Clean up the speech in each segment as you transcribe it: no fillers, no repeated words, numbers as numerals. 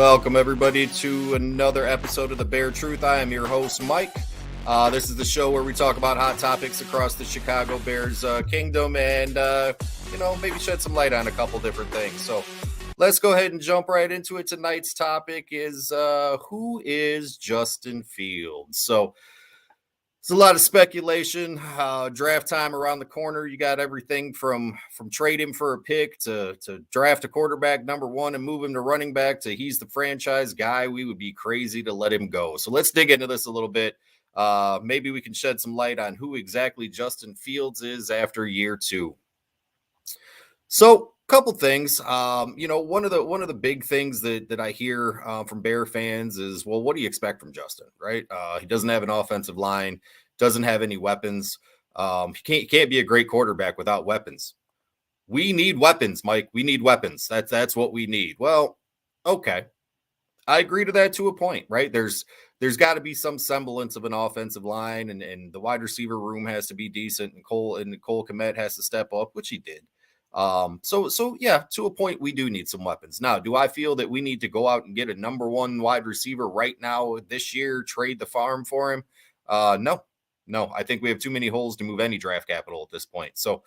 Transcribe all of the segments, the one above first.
Welcome, everybody, to another episode of The Bear Truth. I am your host, Mike. This is the show where we talk about hot topics across the Chicago Bears kingdom and, maybe shed some light on a couple different things. So let's go ahead and jump right into it. Tonight's topic is who is Justin Fields? So it's a lot of speculation. Draft time around the corner. You got everything from trade him for a pick to draft a quarterback number one and move him to running back to he's the franchise guy. We would be crazy to let him go. So let's dig into this a little bit. Maybe we can shed some light on who exactly Justin Fields is after year two. So couple things. One of the big things that I hear from Bear fans is, well, what do you expect from Justin, right? He doesn't have an offensive line, doesn't have any weapons. He can't be a great quarterback without weapons. We need weapons, Mike. We need weapons. That's what we need. Well, okay. I agree to that to a point, right? There's got to be some semblance of an offensive line, and the wide receiver room has to be decent, and Cole Kmet has to step up, which he did. So yeah, to a point, we do need some weapons. Now, do I feel that we need to go out and get a number one wide receiver right now this year, trade the farm for him? No, I think we have too many holes to move any draft capital at this point. So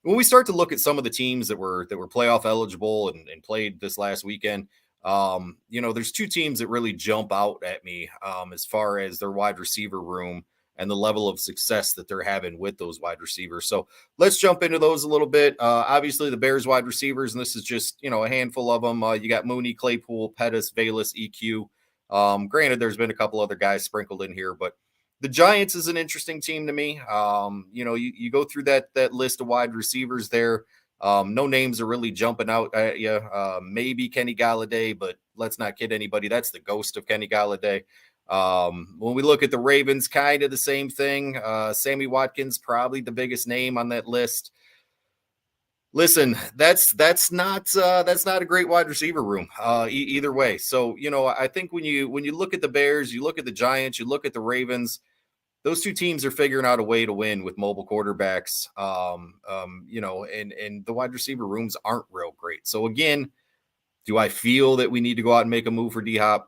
when we start to look at some of the teams that were playoff eligible and played this last weekend, there's two teams that really jump out at me as far as their wide receiver room and the level of success that they're having with those wide receivers. So let's jump into those a little bit. Obviously, the Bears wide receivers, and this is just, a handful of them. You got Mooney, Claypool, Pettis, Valus, EQ. Granted, there's been a couple other guys sprinkled in here, but the Giants is an interesting team to me. You go through that list of wide receivers there. No names are really jumping out at you. Maybe Kenny Galladay, but let's not kid anybody. That's the ghost of Kenny Galladay. When we look at the Ravens, kind of the same thing. Sammy Watkins, probably the biggest name on that list. Listen, that's not a great wide receiver room either way. So, I think when you look at the Bears, you look at the Giants, you look at the Ravens, those two teams are figuring out a way to win with mobile quarterbacks. And the wide receiver rooms aren't real great. So again, do I feel that we need to go out and make a move for D-Hop?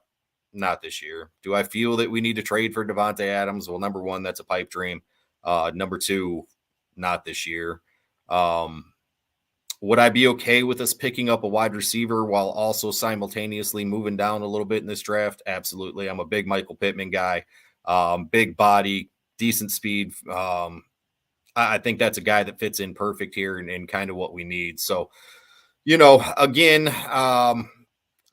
Not this year. Do I feel that we need to trade for Devontae Adams? Well, number one, that's a pipe dream. Number two, not this year. Would I be okay with us picking up a wide receiver while also simultaneously moving down a little bit in this draft? Absolutely. I'm a big Michael Pittman guy. Big body, decent speed. I think that's a guy that fits in perfect here and kind of what we need. So, again,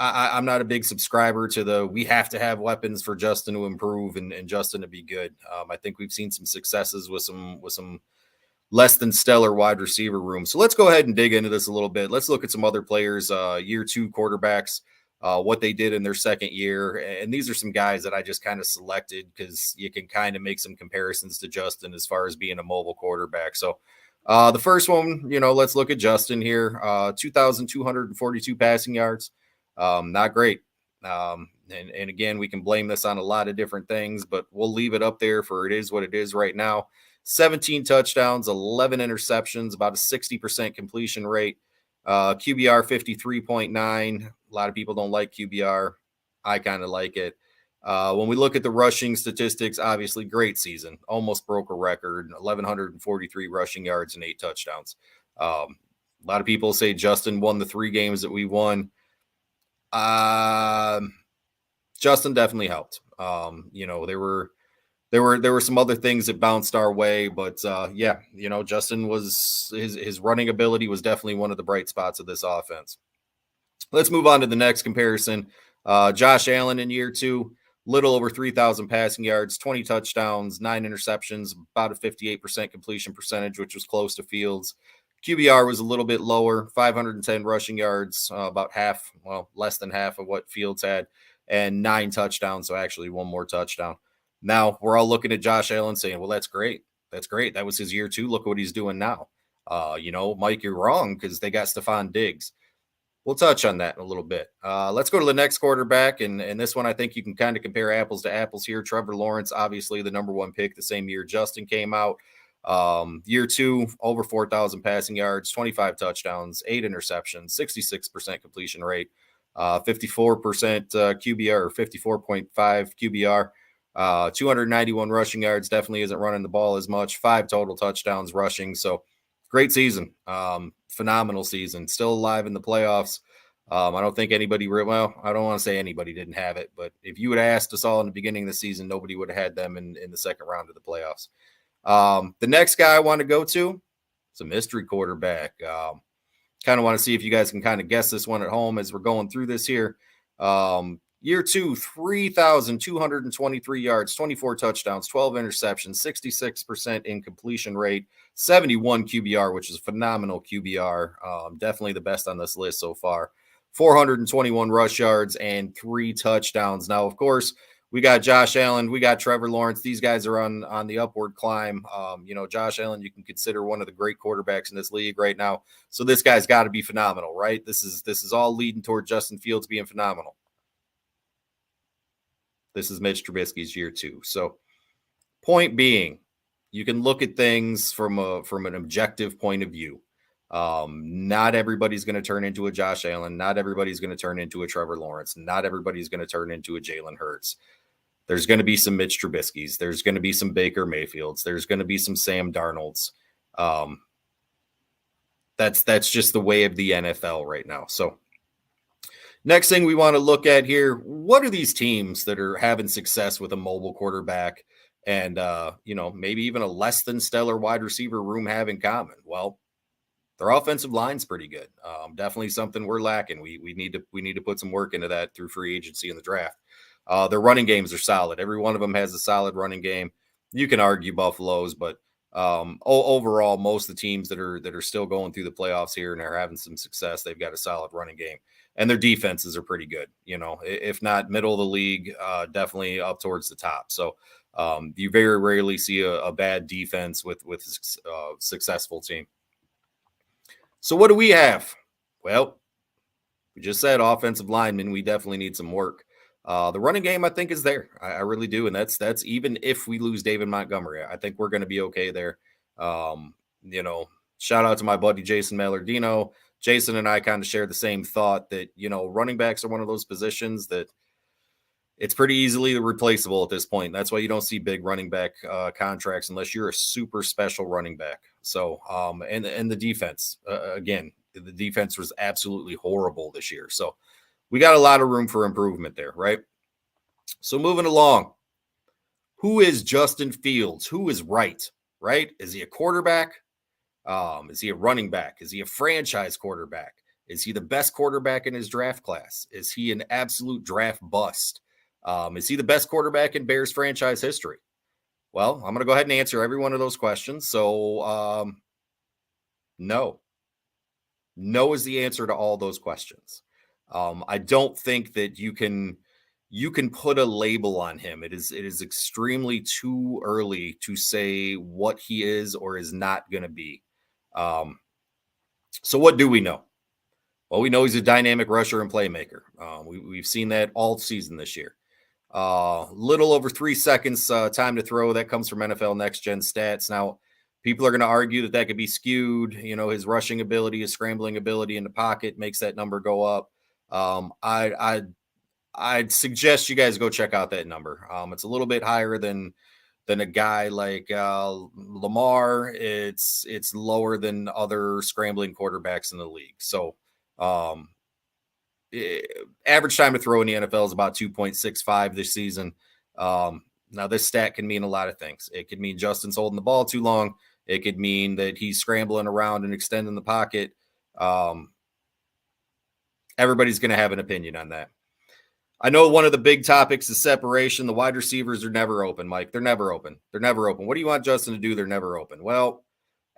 I'm not a big subscriber to we have to have weapons for Justin to improve and Justin to be good. I think we've seen some successes with some less than stellar wide receiver room. So let's go ahead and dig into this a little bit. Let's look at some other players, year two quarterbacks, what they did in their second year. And these are some guys that I just kind of selected because you can kind of make some comparisons to Justin as far as being a mobile quarterback. So the first one, let's look at Justin here. 2,242 passing yards. Not great. And again, we can blame this on a lot of different things, but we'll leave it up there for it is what it is right now. 17 touchdowns, 11 interceptions, about a 60% completion rate. QBR 53.9. A lot of people don't like QBR. I kind of like it. When we look at the rushing statistics, obviously great season. Almost broke a record, 1,143 rushing yards and 8 touchdowns. A lot of people say Justin won the 3 games that we won. Justin definitely helped. There were some other things that bounced our way, but Justin was his running ability was definitely one of the bright spots of this offense. Let's move on to the next comparison. Josh Allen in year two, little over 3,000 passing yards, 20 touchdowns, 9 interceptions, about a 58% completion percentage, which was close to Fields. QBR was a little bit lower, 510 rushing yards, about less than half of what Fields had, and 9 touchdowns, so actually one more touchdown. Now, we're all looking at Josh Allen saying, well, that's great. That's great. That was his year two. Look what he's doing now. Mike, you're wrong because they got Stephon Diggs. We'll touch on that in a little bit. Let's go to the next quarterback, and this one I think you can kind of compare apples to apples here. Trevor Lawrence, obviously the number one pick the same year Justin came out. Year two, over 4,000 passing yards, 25 touchdowns, 8 interceptions, 66% completion rate. 54% QBR or 54.5 QBR. 291 rushing yards, definitely isn't running the ball as much. 5 total touchdowns rushing. So great season. Phenomenal season. Still alive in the playoffs. I don't think anybody, well, I don't want to say anybody didn't have it, but if you would have asked us all in the beginning of the season, nobody would have had them in the second round of the playoffs. The next guy I want to go to is a mystery quarterback. Kind of want to see if you guys can kind of guess this one at home as we're going through this here. Year 2, 3,223 yards, 24 touchdowns, 12 interceptions, 66% incompletion rate, 71 QBR, which is a phenomenal QBR. Definitely the best on this list so far. 421 rush yards and 3 touchdowns. Now, of course, we got Josh Allen, we got Trevor Lawrence. These guys are on the upward climb. Josh Allen, you can consider one of the great quarterbacks in this league right now. So this guy's got to be phenomenal, right? This is all leading toward Justin Fields being phenomenal. This is Mitch Trubisky's year 2. So point being, you can look at things from an objective point of view. Not everybody's going to turn into a Josh Allen. Not everybody's going to turn into a Trevor Lawrence. Not everybody's going to turn into a Jalen Hurts. There's going to be some Mitch Trubisky's. There's going to be some Baker Mayfields. There's going to be some Sam Darnolds. That's just the way of the NFL right now. So next thing we want to look at here, what are these teams that are having success with a mobile quarterback and, maybe even a less than stellar wide receiver room have in common? Well, their offensive line's pretty good. Definitely something we're lacking. We need to put some work into that through free agency and the draft. Their running games are solid. Every one of them has a solid running game. You can argue Buffalo's, but overall, most of the teams that are still going through the playoffs here and are having some success, they've got a solid running game. And their defenses are pretty good, if not middle of the league, definitely up towards the top. So you very rarely see a bad defense with a successful team. So what do we have? Well, we just said offensive linemen. We definitely need some work. The running game, I think, is there. I really do. And that's even if we lose David Montgomery, I think we're going to be okay there. Shout out to my buddy, Jason Mallardino. Jason and I kind of share the same thought that, running backs are one of those positions that it's pretty easily replaceable at this point. That's why you don't see big running back contracts unless you're a super special running back. So, and the defense, again, the defense was absolutely horrible this year. So we got a lot of room for improvement there, right? So moving along, who is Justin Fields? Who is right? Is he a quarterback? Is he a running back? Is he a franchise quarterback? Is he the best quarterback in his draft class? Is he an absolute draft bust? Is he the best quarterback in Bears franchise history? Well, I'm going to go ahead and answer every one of those questions. So, no. No is the answer to all those questions. I don't think that you can put a label on him. It is extremely too early to say what he is or is not going to be. So what do we know? Well, we know he's a dynamic rusher and playmaker. We've seen that all season this year. Little over 3 seconds time to throw. That comes from NFL Next Gen Stats. Now, people are going to argue that could be skewed. His rushing ability, his scrambling ability in the pocket makes that number go up. I'd suggest you guys go check out that number. It's a little bit higher than a guy like Lamar. It's lower than other scrambling quarterbacks in the league. So average time to throw in the NFL is about 2.65 this season. Now, this stat can mean a lot of things. It could mean Justin's holding the ball too long. It could mean that he's scrambling around and extending the pocket. Everybody's going to have an opinion on that. I know one of the big topics is separation. The wide receivers are never open, Mike. They're never open. What do you want Justin to do? They're never open. Well,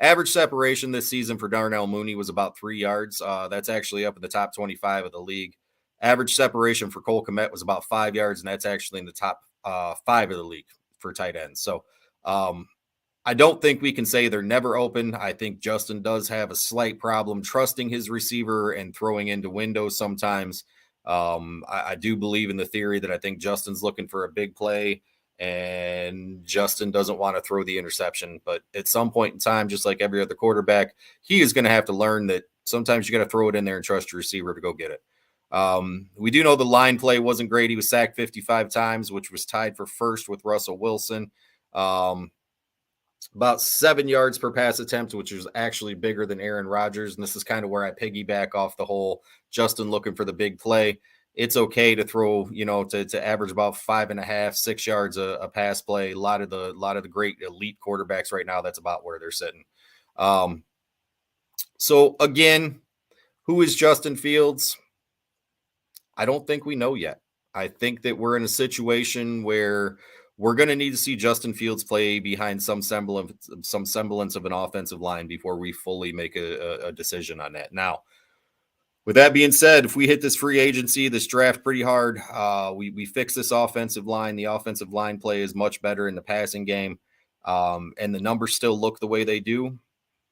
average separation this season for Darnell Mooney was about 3 yards. That's actually up in the top 25 of the league. Average separation for Cole Kmet was about 5 yards, and that's actually in the top 5 of the league for tight ends. So I don't think we can say they're never open. I think Justin does have a slight problem trusting his receiver and throwing into windows sometimes. I do believe in the theory that I think Justin's looking for a big play and Justin doesn't want to throw the interception. But at some point in time, just like every other quarterback, he is going to have to learn that sometimes you got to throw it in there and trust your receiver to go get it. We do know the line play wasn't great. He was sacked 55 times, which was tied for first with Russell Wilson. About 7 yards per pass attempt, which is actually bigger than Aaron Rodgers. And this is kind of where I piggyback off the whole Justin looking for the big play. It's okay to throw, to average about 5.5, 6 yards a pass play. A lot of the great elite quarterbacks right now, that's about where they're sitting. So again, who is Justin Fields? I don't think we know yet. I think that we're in a situation where we're going to need to see Justin Fields play behind some semblance of an offensive line before we fully make a decision on that. Now, with that being said, if we hit this free agency, this draft pretty hard, we fix this offensive line. The offensive line play is much better in the passing game, and the numbers still look the way they do.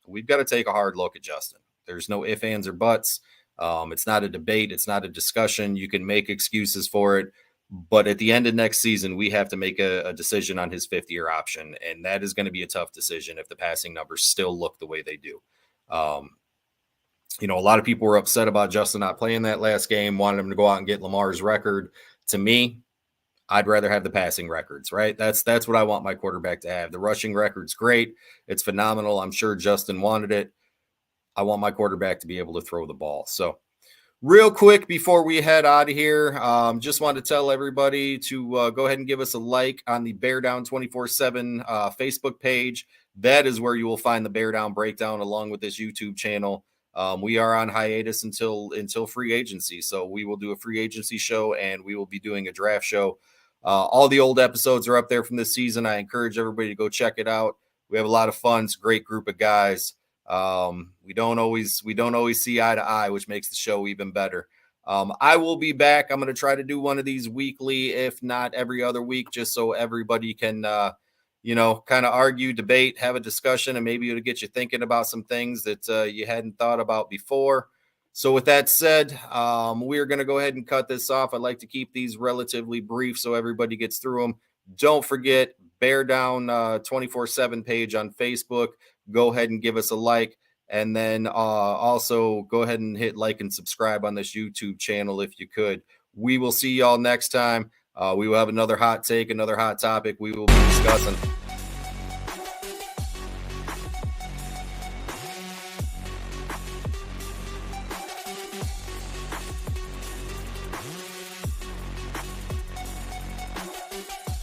We've got to take a hard look at Justin. There's no ifs, ands, or buts. It's not a debate. It's not a discussion. You can make excuses for it. But at the end of next season, we have to make a decision on his fifth-year option. And that is going to be a tough decision if the passing numbers still look the way they do. A lot of people were upset about Justin not playing that last game, wanted him to go out and get Lamar's record. To me, I'd rather have the passing records, right? That's what I want my quarterback to have. The rushing record's great. It's phenomenal. I'm sure Justin wanted it. I want my quarterback to be able to throw the ball. So real quick before we head out of here, just wanted to tell everybody to go ahead and give us a like on the Bear Down 24/7 Facebook page. That is where you will find the Bear Down breakdown along with this YouTube channel. We are on hiatus until free agency. So we will do a free agency show and we will be doing a draft show. All the old episodes are up there from this season. I encourage everybody to go check it out. We have a lot of fun. It's a great group of guys. We don't always see eye to eye, which makes the show even better. I will be back. I'm going to try to do one of these weekly, if not every other week, just so everybody can, kind of argue, debate, have a discussion, and maybe it'll get you thinking about some things that you hadn't thought about before. So with that said, we're going to go ahead and cut this off. I'd like to keep these relatively brief so everybody gets through them. Don't forget, Bear Down 24/7 page on Facebook. Go ahead and give us a like. And then also go ahead and hit like and subscribe on this YouTube channel if you could. We will see y'all next time. We will have another hot take, another hot topic we will be discussing.